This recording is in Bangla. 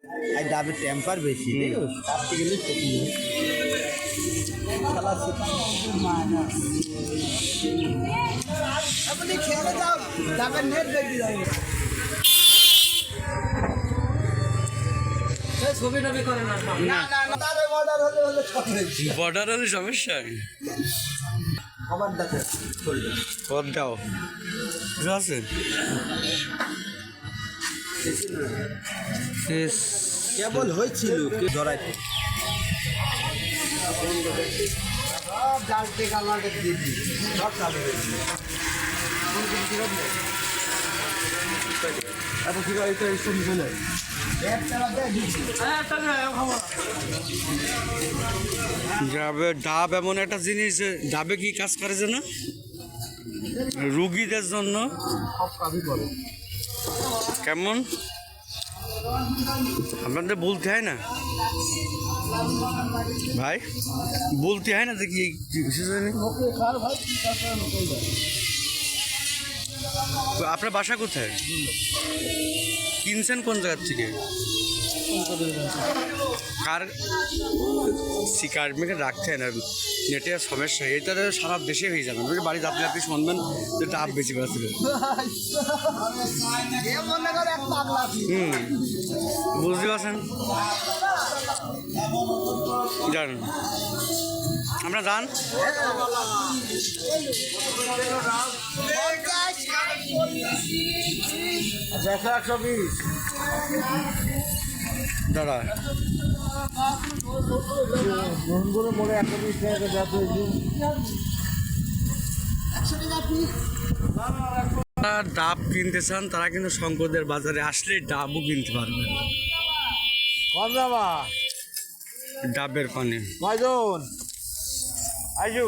আর ডাবের টেম্পার বেশি কাটতে গেলে আপনি খেলে যাও ডাবের নেট বেশি যাবে বর্ডার হলে সমস্যা পদ দাও ঠিক আছে কেবল হয়েছিল জড়াইতে ডালতে কালারটা দিয়ে দিই সব চালু হয়েছিল এত ঠিক আছে এটা ইস্টেশন চলে ডাব এমন একটা জিনিস ডাবে কি কাজ করে যেন রুগীদের জন্য সব কাজই করে কেমন আপনাদের বলতে হয় না ভাই বলতে হয় না যে কি আপনার বাসা কোথায় কিনছেন কোন জায়গার থেকে কার শিকার মেঘে রাখতে হয় না নেটে সমস্যা এটা সারা দেশে হয়ে যাবে বাড়ি আপনি আপনি শুনবেন যে ডাব বেশি পাচ্ছিল বুঝতে পারছেন জানেন আমরা যান দাদা মোড়ে 120 টাকা যাতে ডাব কিনতে চান তারা কিন্তু শঙ্করদের বাজারে আসলে ডাবও কিনতে পারবেন কম যাবা ডাবের পানি কয়জন আইজু